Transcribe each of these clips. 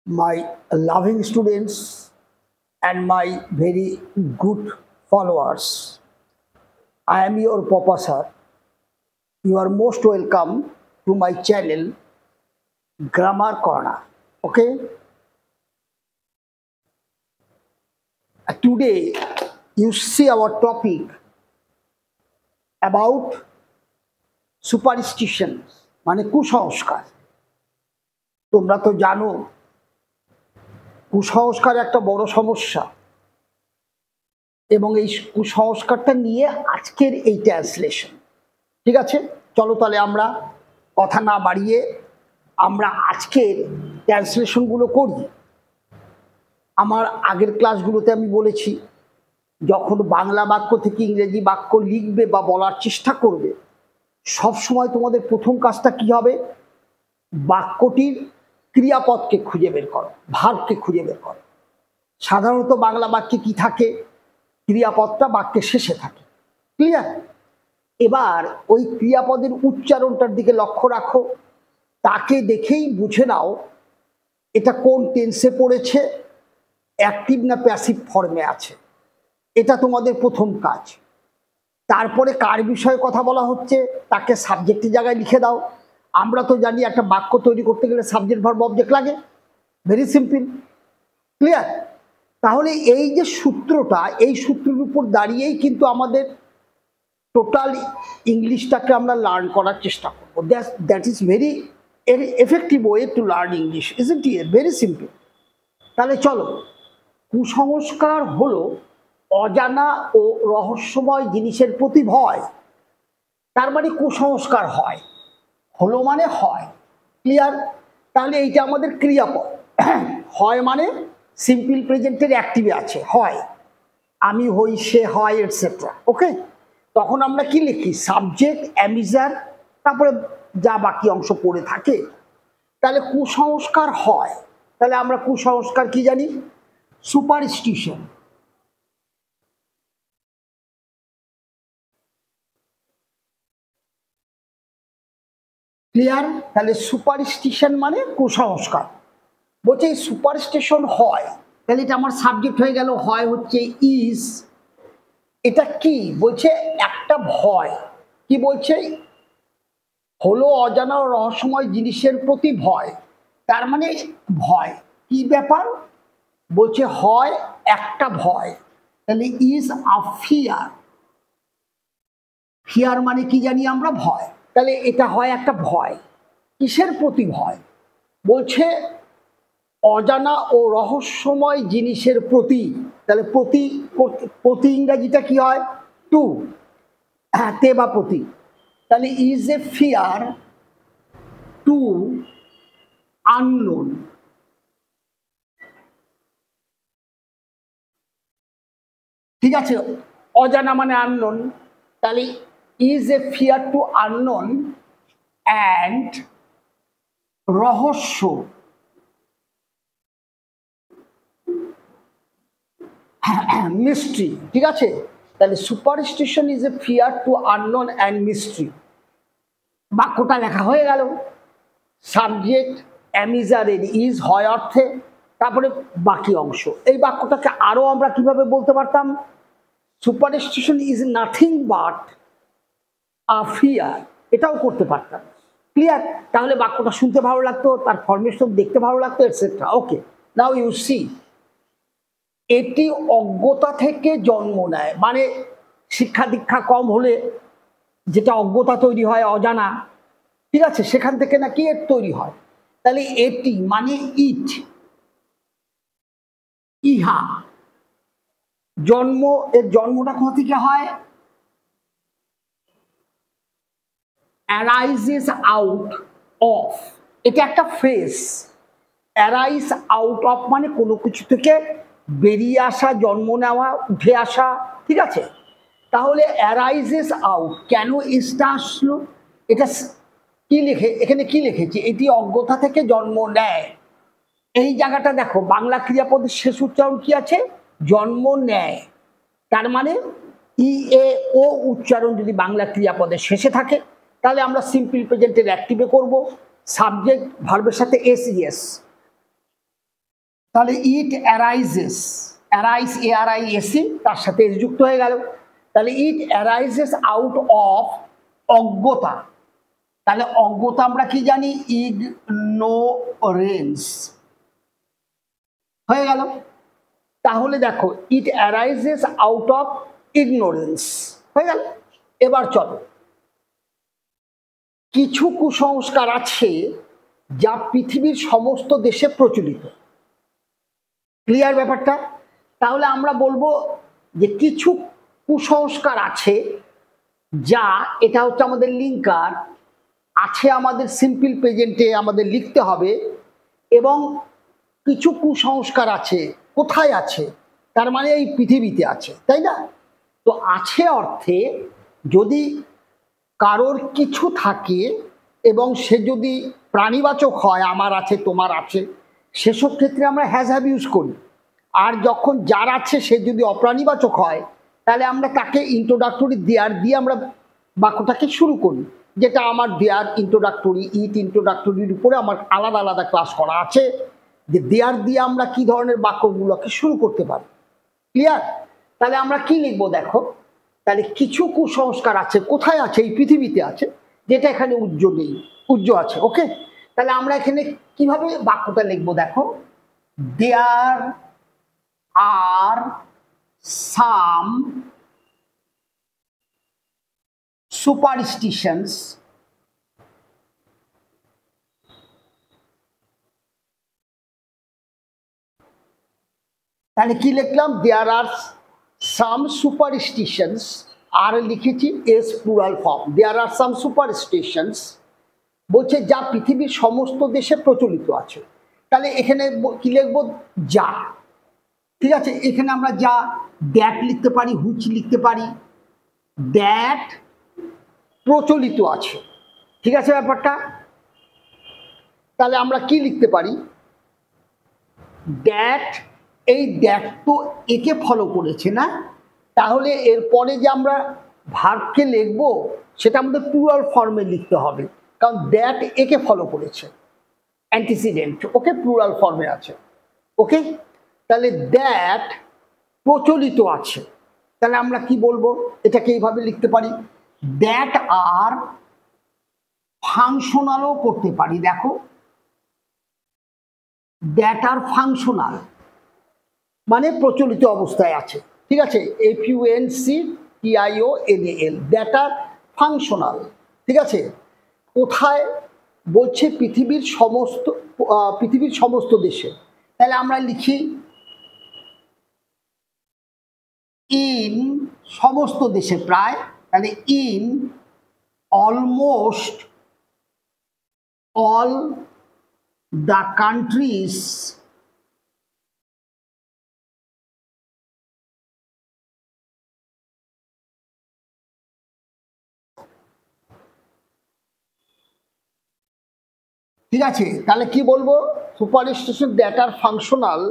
my loving students and my very good followers. I am your Papa sir. You are most welcome to my channel Grammar Corner. Okay. Today you see our topic about superstitions মানে কুসংস্কার। তোমরা তো জানো কুসংস্কার একটা বড় সমস্যা এবং এই কুসংস্কারটা নিয়ে আজকের এই ট্রান্সলেশন। ঠিক আছে, চলো তাহলে আমরা কথা না বাড়িয়ে আমরা আজকের ট্রান্সলেশনগুলো করি। আমার আগের ক্লাসগুলোতে আমি বলেছি যখন বাংলা বাক্য থেকে ইংরেজি বাক্য লিখবে বা বলার চেষ্টা করবে সব সময় তোমাদের প্রথম কাজটা কি হবে, বাক্যটির ক্রিয়াপদকে খুঁজে বের করো, ভার্বকে খুঁজে বের করো। সাধারণত বাংলা বাক্যে কি থাকে, ক্রিয়াপদটা বাক্যের শেষে থাকে। ক্লিয়ার? এবার ওই ক্রিয়াপদের উচ্চারণটার দিকে লক্ষ্য রাখো, তাকে দেখেই বুঝে নাও এটা কোন টেন্সে পড়েছে, অ্যাক্টিভ না প্যাসিভ ফর্মে আছে। এটা তোমাদের প্রথম কাজ। তারপরে কার বিষয়ে কথা বলা হচ্ছে তাকে সাবজেক্টের জায়গায় লিখে দাও। আমরা তো জানি একটা বাক্য তৈরি করতে গেলে সাবজেক্ট ভার্ব অবজেক্ট লাগে, ভেরি সিম্পল। ক্লিয়ার? তাহলে এই যে সূত্রটা, এই সূত্রের উপর দাঁড়িয়েই কিন্তু আমাদের টোটাল ইংলিশটাকে আমরা লার্ন করার চেষ্টা করবো। That is very effective way to learn English, isn't it? Very simple. তাহলে চলো, কুসংস্কার হলো অজানা ও রহস্যময় জিনিসের প্রতি ভয়। তার মানে কুসংস্কার হয়, হলো মানে হয়। ক্লিয়ার? তাহলে এইটা আমাদের ক্রিয়াপদ। হয় মানে সিম্পল প্রেজেন্টের অ্যাক্টিভে আছে, হয়, আমি হই, সে হয়, এটসেট্রা। ওকে, তখন আমরা কি লিখি, সাবজেক্ট, অ্যামিজার, তারপরে যা বাকি অংশ পড়ে থাকে। তাহলে কুসংস্কার হয়, তাহলে আমরা কুসংস্কার কি জানি, সুপারস্টিশন। ক্লিয়ার? তাহলে সুপারস্টিশন মানে কুসংস্কার। বলছে সুপারস্টিশন হয়, তাহলে এটা আমার সাবজেক্ট হয়ে গেল। হয় হচ্ছে ইজ, এটা কি বলছে, একটা ভয়। কি বলছে, হলো অজানা ও রহস্যময় জিনিসের প্রতি ভয়। তার মানে ভয়, কি ব্যাপার বলছে, হয় একটা ভয়। তাহলে ইজ আ ফিয়ার। ফিয়ার মানে কি জানি আমরা, ভয়। তাহলে এটা হয় একটা ভয়। কিসের প্রতি ভয় বলছে, অজানা ও রহস্যময় জিনিসের প্রতি। তাহলে প্রতি, প্রতি ইংরাজিটা কি হয়, টু, হ্যাঁ, তে বা প্রতি। তাহলে is a fear to unknown. ঠিক আছে, অজানা মানে আননোন। তাহলে is a fear to unknown and রহস্য, মিস্ট্রি। ঠিক আছে, তাহলে superstition is a fear to unknown and mystery. বাক্যটা লেখা হয়ে গেল। সাবজেক্ট অ্যামিজারের ইজ হয় অর্থে, তারপরে বাকি অংশ। এই বাক্যটাকে আরো আমরা কিভাবে বলতে পারতাম, superstition is nothing but a fear, এটাও করতে পারতাম। ক্লিয়ার? তাহলে বাক্যটা শুনতে ভালো লাগতো, তার ফরমেশন দেখতে ভালো লাগতো, etcetera. Okay, now you see, এটি অজ্ঞতা থেকে জন্ম নেয়। মানে শিক্ষা দীক্ষা কম হলে যেটা অজ্ঞতা তৈরি হয়, অজানা, ঠিক আছে, সেখান থেকে নাকি এর তৈরি হয়। তাহলে এটি মানে ইট, ইহা, জন্ম, এর জন্মটা কোথা থেকে হয়, অ্যারাইজেস আউট অফ। এটা একটা ফ্রেজ, অ্যারাইজ আউট অফ মানে কোনো কিছু থেকে বেরিয়ে আসা, জন্ম নেওয়া, উঠে আসা। ঠিক আছে, তাহলে অ্যারাইজেস আউট, কেন এসটা আসলো, এটা কি লিখে, এখানে কি লিখেছি, এটি অজ্ঞতা থেকে জন্ম নেয়। এই জায়গাটা দেখো, বাংলা ক্রিয়াপদের শেষ উচ্চারণ কি আছে, জন্ম নেয়। তার মানে ই এ ও উচ্চারণ যদি বাংলা ক্রিয়াপদের শেষে থাকে তাহলে আমরা সিম্পল প্রেজেন্টের অ্যাক্টিভে করব, সাবজেক্ট ভার্বের সাথে এস ইএস। তাহলে ইট অ্যারাইজেস, অ্যারাইজ ARISE তার সাথে এস যুক্ত হয়ে গেল। তাহলে ইট অ্যারাইজেস আউট অফ অজ্ঞতা। তাহলে অজ্ঞতা আমরা কি জানি? ইগনোরেন্স হয়ে গেল। তাহলে দেখো ইট অ্যারাইজেস আউট অফ ইগনোরেন্স হয়ে গেল। এবার চলো, কিছু কুসংস্কার আছে যা পৃথিবীর সমস্ত দেশে প্রচলিত। ক্লিয়ার ব্যাপারটা? তাহলে আমরা বলবো যে কিছু কুসংস্কার আছে যা, এটা হচ্ছে আমাদের লিঙ্কার আছে, আমাদের সিম্পল প্রেজেন্টে আমাদের লিখতে হবে। এবং কিছু কুসংস্কার আছে, কোথায় আছে? তার মানে এই পৃথিবীতে আছে, তাই না? তো আছে অর্থে যদি কারোর কিছু থাকে এবং সে যদি প্রাণীবাচক হয়, আমার আছে তোমার আছে, সেসব ক্ষেত্রে আমরা হ্যাজ হ্যাভ ইউজ করি। আর যখন যার আছে সে যদি অপ্রাণীবাচক হয়, তাহলে আমরা তাকে ইন্ট্রোডাক্টরি দেয়ার দিয়ে আমরা বাক্যটাকে শুরু করি, যেটা আমার দেয়ার ইন্ট্রোডাক্টরি, ইট ইন্ট্রোডাক্টরির উপরে আমার আলাদা আলাদা ক্লাস করা আছে, যে দেয়ার দিয়ে আমরা কি ধরনের বাক্যগুলোকে শুরু করতে পারি। ক্লিয়ার? তাহলে আমরা কি লিখবো দেখো, তাহলে কিছু কুসংস্কার আছে, কোথায় আছে? এই পৃথিবীতে আছে, যেটা এখানে উজ্জ্ব নেই, উজ্জ্ব আছে। ওকে, তাহলে আমরা এখানে কিভাবে বাক্যটা লিখবো দেখো, দেয়ার আর সাম superstitions তাহলে কি লিখলাম? দেয়ার আর সাম সুপারস্টিশনস, আর লিখেছি এস প্লুরাল ফর্ম। দেয়ার আর সাম সুপারস্টিশনস বলছে যা পৃথিবীর সমস্ত দেশে প্রচলিত আছে। তাহলে এখানে কি লিখবো? যা। ঠিক আছে, এখানে আমরা যা দ্যাট লিখতে পারি, হুইচ লিখতে পারি, দ্যাট প্রচলিত আছে। ঠিক আছে ব্যাপারটা? তাহলে আমরা কি লিখতে পারি? দ্যাট, এই দ্যাট তো একে ফলো করেছে না, তাহলে এরপরে যে আমরা ভার্বকে লিখবো সেটা আমাদের প্লুরাল ফর্মে লিখতে হবে, কারণ দ্যাট একে ফলো করেছে, অ্যান্টিসিডেন্ট। ওকে, প্লুরাল ফর্মে আছে। ওকে, তাহলে দ্যাট প্রচলিত আছে। তাহলে আমরা কি বলবো? এটাকে এইভাবে লিখতে পারি, দ্যাট আর ফাংশনালও করতে পারি। দেখো, দ্যাট আর ফাংশনাল মানে প্রচলিত অবস্থায় আছে। ঠিক আছে, FUNCTIONAL, দ্যাট আর ফাংশনাল। ঠিক আছে, কোথায় বলছে? পৃথিবীর সমস্ত দেশে। তাহলে আমরা লিখি ইন সমস্ত দেশে, প্রায়। তাহলে in almost all the countries ঠিক আছে, তাহলে কি বলবো? Superstition that are functional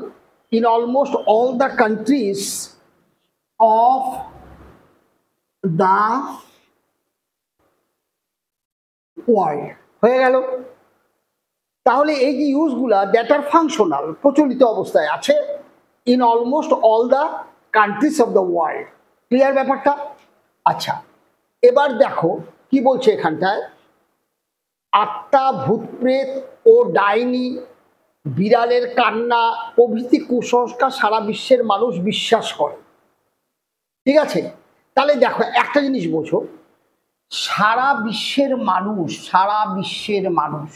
in almost all the countries of the world হয়ে গেল। তাহলে এই যে ইউজগুলা, দ্যাট আর ফাংশনাল, প্রচলিত অবস্থায় আছে in almost all the countries of the world. Clear ব্যাপারটা? আচ্ছা, এবার দেখো কি বলছে এখানটায়, আত্মা, ভূতপ্রেত ও ডাইনি, বিড়ালের কান্না প্রভৃতি কুসংস্কার সারা বিশ্বের মানুষ বিশ্বাস করে। ঠিক আছে, তাহলে দেখো একটা জিনিস বোঝো, সারা বিশ্বের মানুষ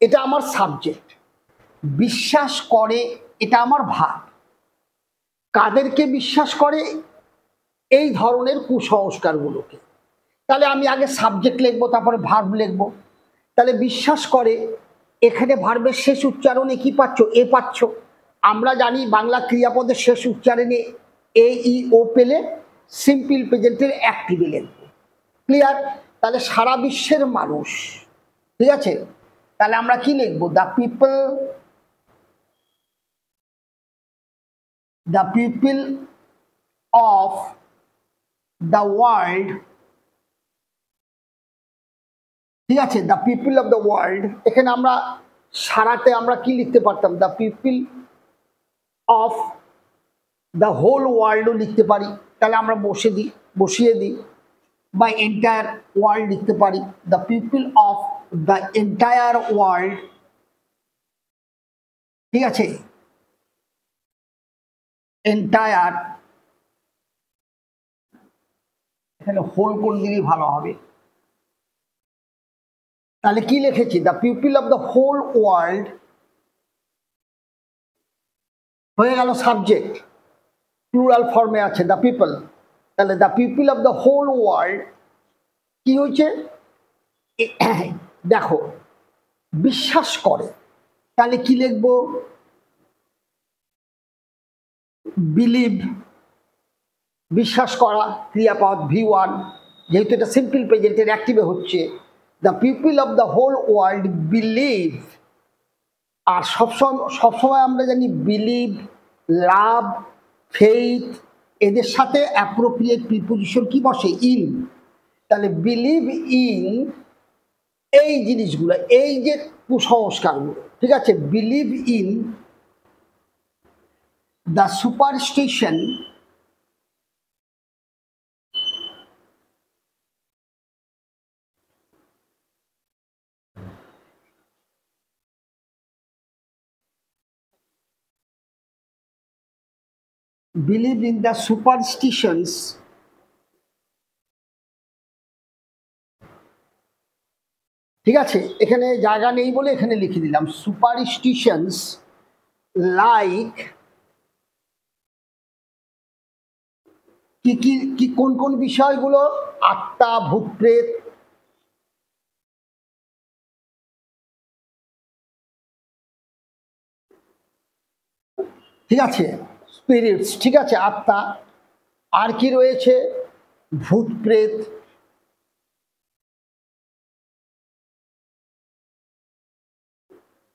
এটা আমার সাবজেক্ট, বিশ্বাস করে এটা আমার ভাব। কাদেরকে বিশ্বাস করে? এই ধরনের কুসংস্কারগুলোকে। তাহলে আমি আগে সাবজেক্ট লিখবো, তারপরে ভার্ব লিখবো। তাহলে বিশ্বাস করে, এখানে ভার্বের শেষ উচ্চারণে কি পাচ্ছ? এ পাচ্ছ। আমরা জানি বাংলা ক্রিয়াপদের শেষ উচ্চারণে AEO পেলে সিম্পল প্রেজেন্টের অ্যাক্টিভে লিখবো। ক্লিয়ার? তাহলে সারা বিশ্বের মানুষ। ঠিক আছে, তাহলে আমরা কি লিখবো? The people of the world. ঠিক আছে, the people of the world, এখানে আমরা সারাতে আমরা কি লিখতে পারতাম? The people of the whole ওয়ার্ল্ডও লিখতে পারি, তাহলে আমরা বসিয়ে দিই, বা এন্টায়ার ওয়ার্ল্ড লিখতে পারি, the people of the entire world. ঠিক আছে, এন্টায়ার, এখানে হোল করে দিলেই ভালো হবে। তাহলে কি লিখেছি, the people of the whole world হয়ে গেল সাবজেক্ট, প্লুরাল ফর্মে আছে দ্য পিপল। তাহলে the people of the whole world কি হয়েছে, দেখো বিশ্বাস করে, তাহলে কি লিখবো, বিলিভ, বিশ্বাস করা ক্রিয়াপদ V1, যেহেতু এটা সিম্পল প্রেজেন্টের অ্যাক্টিভে হচ্ছে। The people of the whole world believe, আর সবসময় আমরা জানি বিলিভ, লাভ, ফেইথ এদের সাথে অ্যাপ্রোপ্রিয়েট প্রিপোজিশন কি বসে, ইন। তাহলে বিলিভ ইন এই জিনিসগুলো, এই যে কুসংস্কারগুলো, ঠিক আছে, believe in the superstition believe in the superstitions ঠিক আছে, এখানে জায়গা নেই বলে এখানে লিখে দিলাম superstitions লাইক কি কোন কোন বিষয়গুলো, আত্মা, ভূত প্রেত, ঠিক আছে, স্পিরিটস, ঠিক আছে, আত্মা, আর কি রয়েছে, ভূত প্রেত,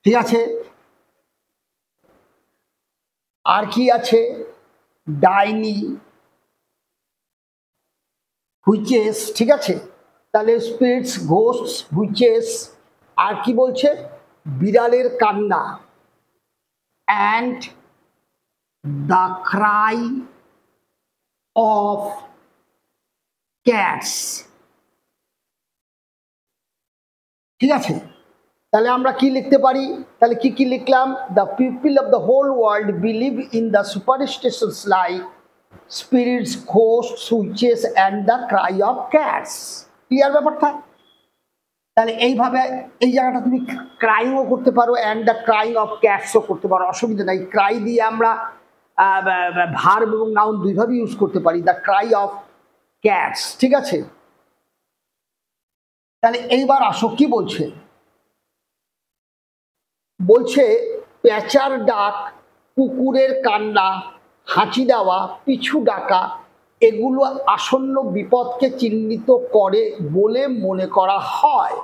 ঠিক আছে, আর কি আছে, ডাইনি, হুইচেস, ঠিক আছে। তাহলে স্পিরিটস, ঘোস্টস, হুইচেস, আর কি বলছে, বিড়ালের কান্না, and the cry of cats, ঠিক আছে। তাহলে আমরা কি লিখতে পারি, তাহলে কি লিখলাম, the people of the whole world believe in the superstitions like spirits, ghosts, witches and the cry of cats. Clear ব্যাপারটা? তাহলে এইভাবে এই জায়গাটা তুমি ক্রাইংও করতে পারো, অ্যান্ড দ্য ক্রাইং অফ ক্যাটসও করতে পারো, অসুবিধা নাই। ক্রাই দিয়ে আমরা ভার্ব এবং নাউন দুইভাবে ইউজ করতে পারি, দ্য ক্রাই অফ ক্যাটস, ঠিক আছে। তাহলে এইবার আসো কি বলছে, বলছে প্যাঁচার ডাক, কুকুরের কান্না, হাঁচি দেওয়া, পিছু ডাকা এগুলো আসন্ন বিপদকে চিহ্নিত করে বলে মনে করা হয়।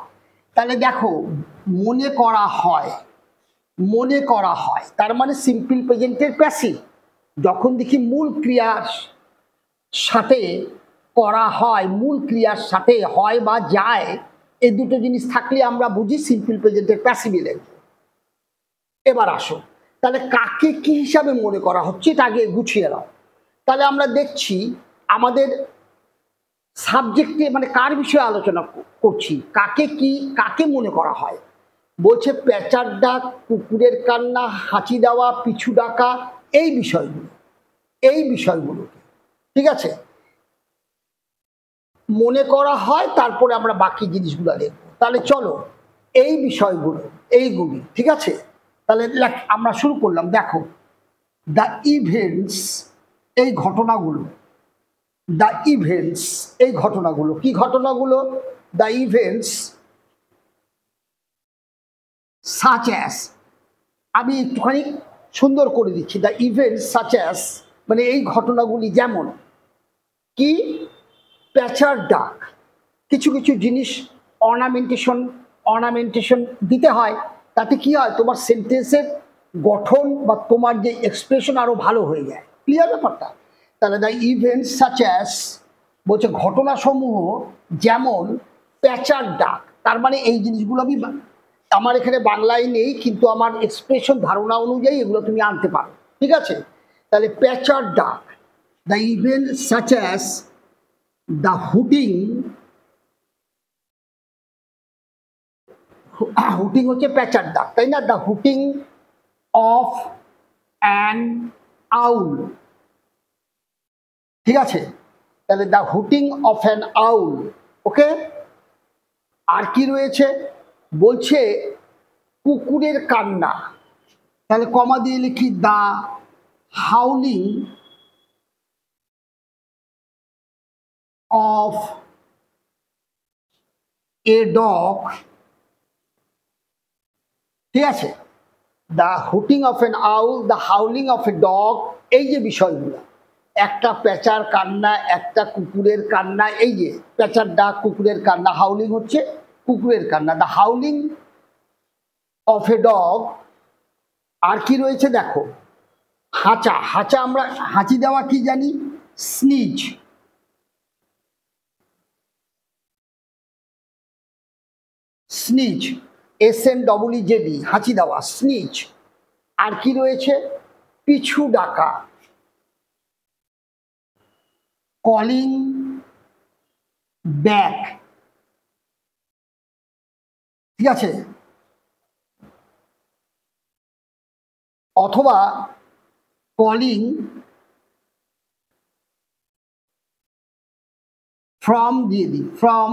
তাহলে দেখো মনে করা হয়, মনে করা হয় তার মানে সিম্পল প্রেজেন্টের প্যাসিভ। যখন দেখি মূল ক্রিয়ার সাথে করা হয়, মূল ক্রিয়ার সাথে হয় বা যায়, এই দুটো জিনিস থাকলে আমরা বুঝি সিম্পল প্রেজেন্টের প্যাসিভে দেখব। এবার আসো, তাহলে কাকে কি হিসাবে মনে করা হচ্ছে এটা আগে গুছিয়ে দাও। তাহলে আমরা দেখছি আমাদের সাবজেক্টে মানে কার বিষয়ে আলোচনা করছি, কাকে মনে করা হয়। বলছে প্যাঁচার ডাক, কুকুরের কান্না, হাঁচি দেওয়া, পিছু ডাকা, এই বিষয়গুলো, ঠিক আছে, মনে করা হয়। তারপরে আমরা বাকি জিনিসগুলো দেখব। তাহলে চলো এই বিষয়গুলো, এইগুলি, ঠিক আছে। তাহলে আমরা শুরু করলাম। দেখো দ্য ইভেন্টস, এই ঘটনাগুলো, দ্য ইভেন্টস এই ঘটনাগুলো, কি ঘটনাগুলো, দ্য ইভেন্টস সাচ অ্যাস, আমি একটুখানি সুন্দর করে দিচ্ছি, দ্য ইভেন্টস সাচ অ্যাস মানে এই ঘটনাগুলি যেমন কি, প্যাঁচার ডাক, কিছু কিছু জিনিস অর্নামেন্টেশন দিতে হয়, তাতে কি হয় তোমার সেন্টেন্সের গঠন বা তোমার যে এক্সপ্রেশন আরো ভালো হয়ে যায়। ক্লিয়ার ব্যাপারটা? তাহলে দ্য ইভেন্টস সাচ অ্যাস বলছে ঘটনাসমূহ যেমন প্যাঁচার ডাক, তার মানে এই জিনিসগুলো আমার এখানে বাংলায় নেই, কিন্তু আমার এক্সপ্রেশন ধারণা অনুযায়ী এগুলো তুমি আনতে পারো। ঠিক আছে, তাহলে প্যাচার ডাক, the event such as the hooting, hooting হচ্ছে প্যাচার ডাক, তাই না? The hooting of an owl, ঠিক আছে, তাহলে the hooting of an owl. Okay, আর কি রয়েছে বলছে কুকুরের কান্না, তাহলে কমা দিয়ে লিখি the howling of a dog, ঠিক আছে, the hooting of an owl, the howling of a dog, এই যে বিষয়গুলো, একটা প্যাঁচার কান্না, একটা কুকুরের কান্না, এই যে প্যাঁচার ডাক, কুকুরের কান্না, হাউলিং হচ্ছে কুকুরের কান্না, the howling of a dog. আর কি রয়েছে দেখো, হাঁচা, হাঁচা আমরা হাঁচি দেওয়া কি জানি, স্নিজ, স্নিজ, SNEEZ, হাঁচি দেওয়া, স্নিজ। আর কি রয়েছে, পিছু ডাকা, কলিং ব্যাক, ঠিক আছে, অথবা কলিং ফ্রম দিয়ে দিই, ফ্রম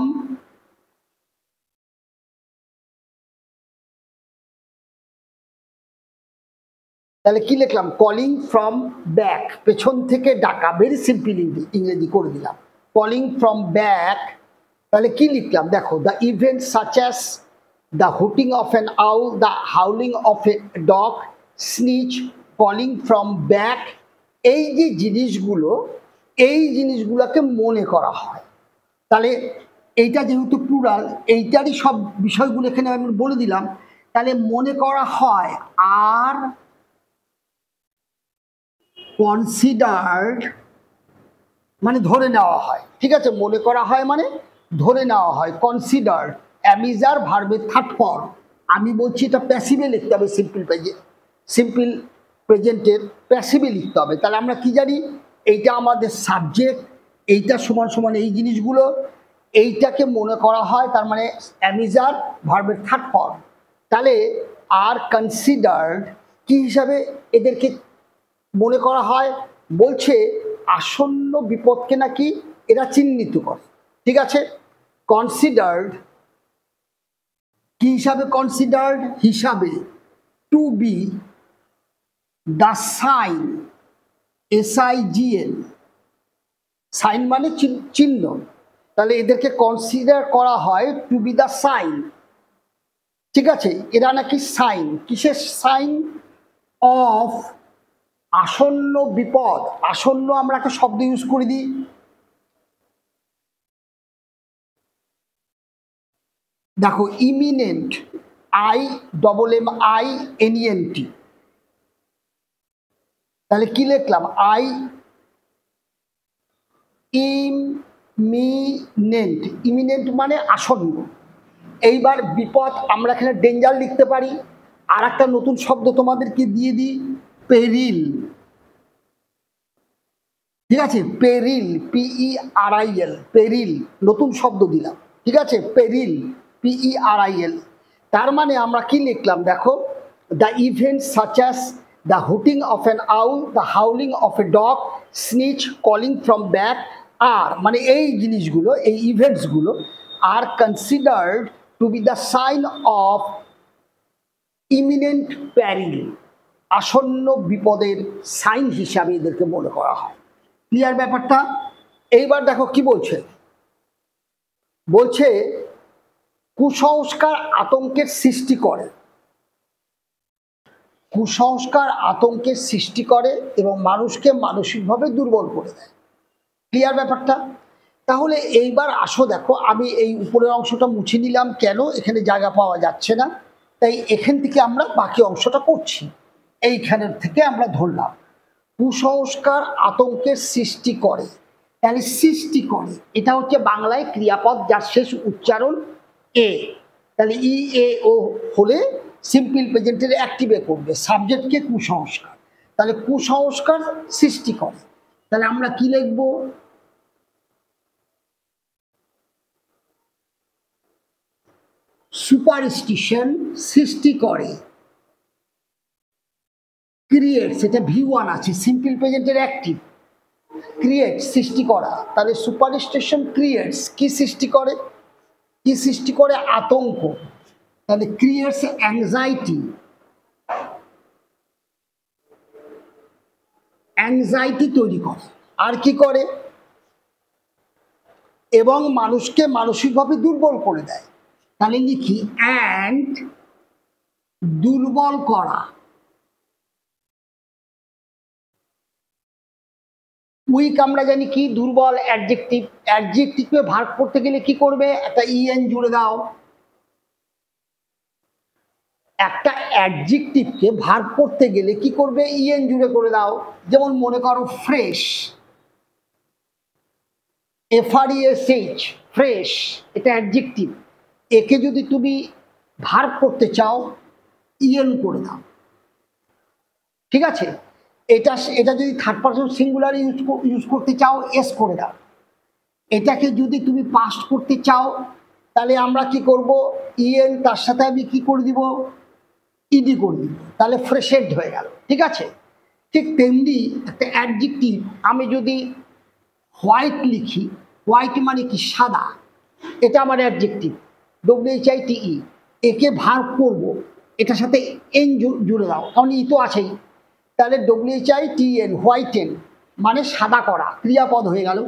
তাহলে কি লিখলাম, কলিং ফ্রম ব্যাক, পেছন থেকে ডাকা, ভেরি সিম্পল ইংরেজি করে দিলাম, কলিং ফ্রম ব্যাক। তাহলে কি লিখলাম দেখো, the event such as the hooting of an owl, the howling of a dog, sneeze, calling from back, এই যে জিনিসগুলো, এই জিনিসগুলোকে মনে করা হয়। তাহলে এইটা যেহেতু প্লুরাল, এইটারই সব বিষয়গুলো এখানে আমি বলে দিলাম। তাহলে মনে করা হয় আর কনসিডার্ড মানে ধরে নেওয়া হয়, ঠিক আছে, মনে করা হয় মানে ধরে নেওয়া হয়, কনসিডার্ড, অ্যামিজার ভার্বের থার্ড ফর্ম, আমি বলছি এটা প্যাসিভে লিখতে হবে, সিম্পল প্রেজেন্টের প্যাসিভে লিখতে হবে। তাহলে আমরা কি জানি, এইটা আমাদের সাবজেক্ট, এইটা সমান সমান এই জিনিসগুলো, এইটাকে মনে করা হয়, তার মানে অ্যামিজার ভার্বের থার্ড ফর্ম। তাহলে আর কনসিডার্ড কি হিসাবে এদেরকে মনে করা হয়, বলছে আসন্ন বিপদকে নাকি এরা চিহ্নিত করে, ঠিক আছে। কনসিডার্ড কি হিসাবে, কনসিডার্ড হিসাবে two be the sign, SIGN, sign মানে চিহ্ন, তাহলে এদেরকে কনসিডার করা হয় টু বি দ্য সাইন, ঠিক আছে, এরা নাকি সাইন, কিসের সাইন, অফ আসন্ন বিপদ, আসন্ন আমরা একটা শব্দ ইউজ করে দিই, দেখো ইমিনেন্ট, IMMINENT, তাহলে কি লিখলাম, ইমিনেন্ট, ইমিনেন্ট মানে আসন্ন। এইবার বিপদ আমরা এখানে ডেঞ্জার লিখতে পারি, আর একটা নতুন শব্দ তোমাদেরকে দিয়ে দিই, পেরিল, ঠিক আছে, পেরিল, PERIL, পেরিল, নতুন শব্দ দিলাম, ঠিক আছে, পেরিল, PERIL। তার মানে আমরা কি লিখলাম দেখো, the event such as the hooting of an owl, the howling of a dog, sneeze, calling from back, আর মানে এই জিনিসগুলো, এই ইভেন্টসগুলো are considered to be the sign of imminent peril, আসন্ন বিপদের সাইন হিসাবে এদেরকে মনে করা হয়। ক্লিয়ার ব্যাপারটা? এইবার দেখো কি বলছে, বলছে কুসংস্কার আতঙ্কের সৃষ্টি করে, কুসংস্কার আতঙ্কের সৃষ্টি করে এবং মানুষকে মানসিকভাবে দুর্বল করে দেয়। ক্লিয়ার ব্যাপারটা? তাহলে এইবার আসো দেখো, আমি এই উপরের অংশটা মুছে নিলাম, কেন, এখানে জায়গা পাওয়া যাচ্ছে না, তাই এখান থেকে আমরা বাকি অংশটা করছি, এইখানের থেকে আমরা ধরলাম কুসংস্কার আতঙ্কের সৃষ্টি করে, তাহলে সৃষ্টি করে এটা হচ্ছে বাংলায় ক্রিয়াপদ যার শেষ উচ্চারণ এ, তাহলে IAO হলে সিম্পল প্রেজেন্টের অ্যাক্টিভে করবে সাবজেক্টকে কুসংস্কার, তাহলে কুসংস্কার সৃষ্টি করে। তাহলে আমরা কি লিখব? সুপারস্টিশন সৃষ্টি করে, ক্রিয়েটস, এটা V1 আছে, সিম্পল প্রেজেন্টের অ্যাক্টিভ, ক্রিয়েট সৃষ্টি করা। তাহলে সুপারস্টিশন ক্রিয়েটস কি সৃষ্টি করে? কি সৃষ্টি করে? আতঙ্ক। তাহলে ক্রিয়েটস অ্যাংজাইটি, অ্যাংজাইটি তৈরি করে। আর কি করে? এবং মানুষকে মানসিকভাবে দুর্বল করে দেয়। তাহলে লিখি অ্যান্ড দুর্বল করা। উইক আমরা জানি কি? দুর্বল, অ্যাডজেক্টিভ। অ্যাডজেক্টিভে ভাগ করতে গেলে কি করবে? একটা ইএন জুড়ে দাও। একটা অ্যাডজেক্টিভকে ভাগ করতে গেলে কি করবে? ইএন জুড়ে করে দাও। যেমন মনে করো ফ্রেশ, FRESH, ফ্রেশ, এটা অ্যাডজেক্টিভ। একে যদি তুমি ভাগ করতে চাও ইএন করে দাও, ঠিক আছে? এটা যদি থার্ড পারসন সিঙ্গুলার ইউজ করতে চাও এস করে দাও। এটাকে যদি তুমি পাস্ট করতে চাও তাহলে আমরা কি করব? ইএন তার সাথে আমি কি করে দিব? ইডি করে দিব। তাহলে ফ্রেশেড হয়ে গেল, ঠিক আছে? ঠিক তেমনি একটা অ্যাডজেক্টিভ আমি যদি হোয়াইট লিখি, হোয়াইট মানে কি? সাদা, এটা আমার অ্যাডজেক্টিভ, WHITE। একে ভাগ করব, এটার সাথে এন জুড়ে দাও, কারণ ই তো আছেই। তাহলে WHITEN, হোয়াইটেন মানে সাদা করা, ক্রিয়াপদ হয়ে গেল।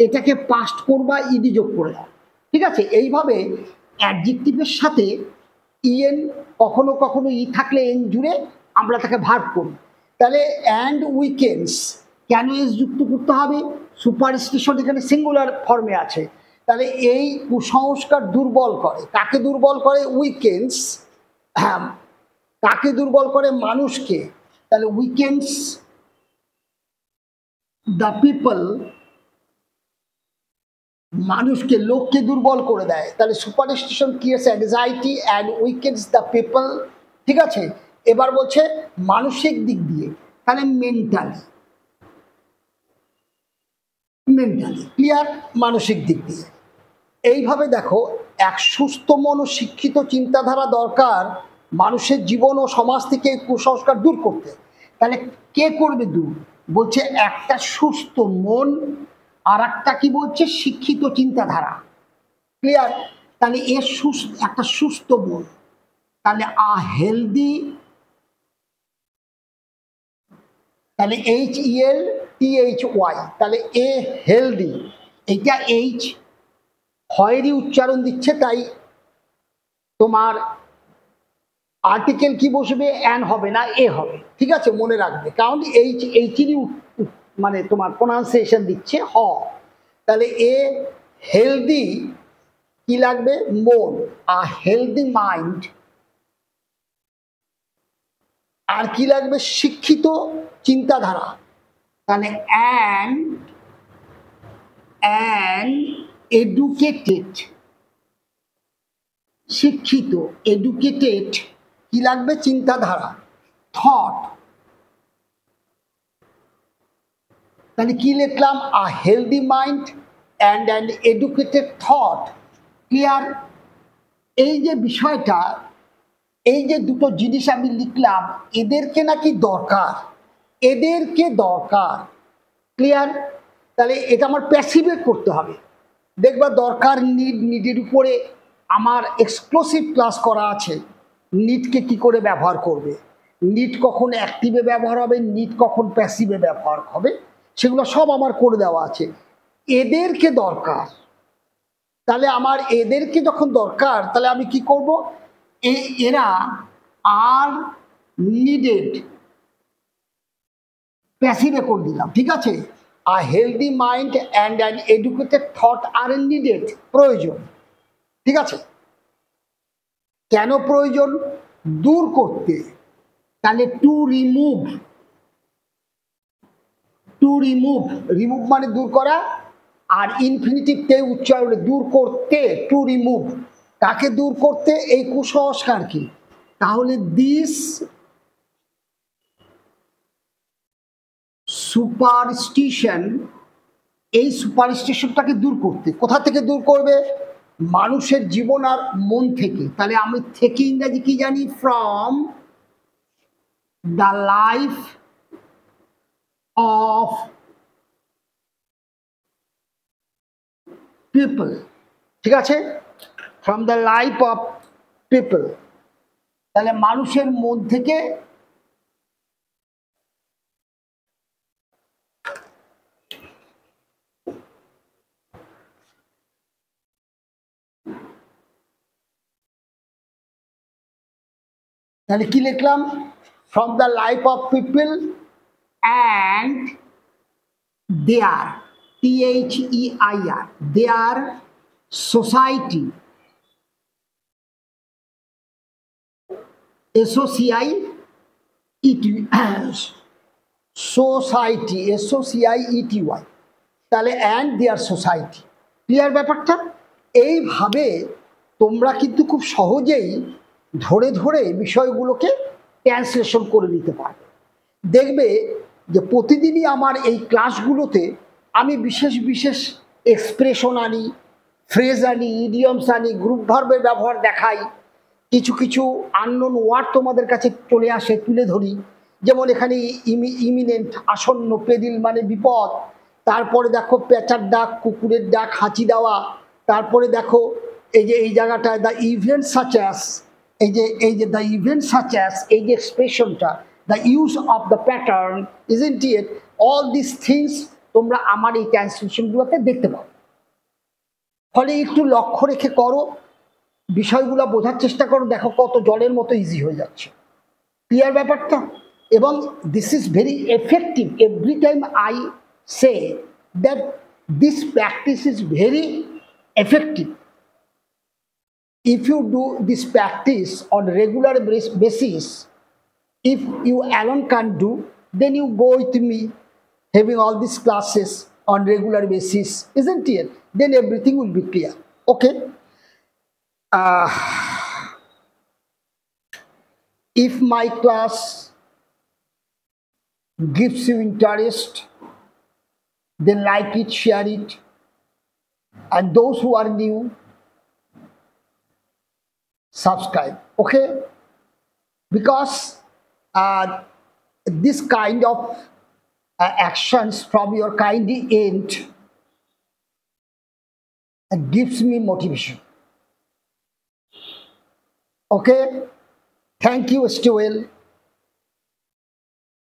এটাকে পাস্ট করবা, ইডি যোগ করে দাও, ঠিক আছে? এইভাবে অ্যাডজেক্টিভের সাথে ইএন, কখনো কখনো ই থাকলে এন জুড়ে আমরা তাকে ভাগ করি। তাহলে অ্যান্ড উইকেন্ডস, কেন এস যুক্ত করতে হবে? সুপারস্টিশন এখানে সিঙ্গুলার ফর্মে আছে। তাহলে এই কুসংস্কার দুর্বল করে। কাকে দুর্বল করে? উইকেন্ডস। হ্যাঁ, কাকে দুর্বল করে? মানুষকে। তাহলে উইকেন্ডস দ্য পিপল, মানুষকে, লোককে দুর্বল করে দেয়। তাহলে superstition creates anxiety and weekends the people, ঠিক আছে? এবার বলছে মানসিক দিক দিয়ে, তাহলে মেন্টালি, ক্লিয়ার? মানসিক দিক দিয়ে। এইভাবে দেখো, এক সুস্থ মন ও শিক্ষিত চিন্তাধারা দরকার মানুষের জীবন ও সমাজ থেকে কুসংস্কার দূর করতে। তাহলে কে করবে দূর? বলছে একটা সুস্থ মন, আর একটা কি বলছে? শিক্ষিত চিন্তাধারা, ক্লিয়ার? তাহলে এর একটা সুস্থ মন, তাহলে হেলদি, তাহলে HELTHY, তাহলে এ হেলদি, এইটা এইচ হয়েরই উচ্চারণ দিচ্ছে, তাই তোমার আর্টিকেল কি বসবে? অ্যান হবে না, এ হবে, ঠিক আছে? মনে রাখবে, কারণ এইচেরই মানে তোমার প্রোনাউন্সিয়েশন দিচ্ছে হ। তাহলে এ হেলদি কি লাগবে? মন। Healthy mind. আর কি লাগবে? শিক্ষিত চিন্তাধারা। তাহলে অ্যান এডুকেটেড, শিক্ষিত, এডুকেটেড কি লাগবে? চিন্তাধারা, থট। তাহলে কি লিখলাম? Healthy mind and an educated thought, clear? এই যে বিষয়টা, এই যে দুটো জিনিস আমি লিখলাম, এদেরকে নাকি দরকার, এদেরকে দরকার, ক্লিয়ার? তাহলে এটা আমার প্যাসিভে করতে হবে। দেখবা দরকার, নিডের উপরে আমার এক্সক্লুসিভ ক্লাস করা আছে। নিডকে কি করে ব্যবহার করবে, নিড কখন অ্যাক্টিভে ব্যবহার হবে, নিড কখন প্যাসিভে ব্যবহার হবে, সেগুলো সব আমার করে দেওয়া আছে। এদেরকে দরকার, তাহলে আমার এদেরকে যখন দরকার, তাহলে আমি কি করব? এরা আর নিডেড, প্যাসিভে করে দিলাম, ঠিক আছে? Healthy mind and an educated thought are needed, প্রয়োজন, ঠিক আছে? কেন প্রয়োজন? দূর করতে। তাহলে টু রিমুভ, রিমুভ মানে দূর করা, আর ইনফিনিটিভ তে উচ্চারণে দূর করতে, টু রিমুভ। কাকে দূর করতে? এই কুসংস্কার কি? তাহলে দিস সুপারস্টিশন, এই সুপারস্টিশনটাকে দূর করতে, কোথা থেকে দূর করবে? মানুষের জীবন আর মন থেকে। তাহলে আমি থেকে ইংরাজি কি জানি? From the life of people, ঠিক আছে? From the life of people, তাহলে মানুষের মন থেকে তাহলে কি লিখলাম? From the life of people and their, THEIR, their society, SOCIETY, society, SOCIETY, তাহলে অ্যান্ড দেয়ার সোসাইটি। ক্লিয়ার ব্যাপারটা? এইভাবে তোমরা কিন্তু খুব সহজেই ধরে ধরে বিষয়গুলোকে ট্রান্সলেশন করে নিতে পারবে। দেখবে যে প্রতিদিনই আমার এই ক্লাসগুলোতে আমি বিশেষ বিশেষ এক্সপ্রেশন আনি, ফ্রেজ আনি, ইডিয়মস আনি, গ্রুপ ভার্বের ব্যবহার দেখাই, কিছু কিছু আননোন ওয়ার্ড তোমাদের কাছে চলে আসে, তুলে ধরি। যেমন এখানে ইমিনেন্ট, আসন্ন, পেদিল মানে বিপদ, তারপরে দেখো পেঁচার ডাক, কুকুরের ডাক, হাঁচি দেওয়া, তারপরে দেখো এই যে এই জায়গাটায় দ্য ইভেন্ট সাচ অ্যাস, এই যে দ্য ইভেন্ট সাচ অ্যাস, এই যে এক্সপ্রেশনটা, the use of the pattern, isn't it? All this things তোমরা আমার এই ট্রান্সলেশনগুলোতে দেখতে পাও। ফলে একটু লক্ষ্য রেখে করো, বিষয়গুলো বোঝার চেষ্টা করো, দেখো কত জলের মতো ইজি হয়ে যাচ্ছে। ক্লিয়ার ব্যাপারটা? এবং this is very effective. Every time I say that this practice is very effective. If you do this practice on regular basis, if you alone can't do, then you go with me having all these classes on regular basis, isn't it? Then everything will be clear. Okay. If my class gives you interest, then like it, share it, and those who are new, subscribe. Okay, because this kind of actions from your kind end gives me motivation. Okay, thank you, stay well.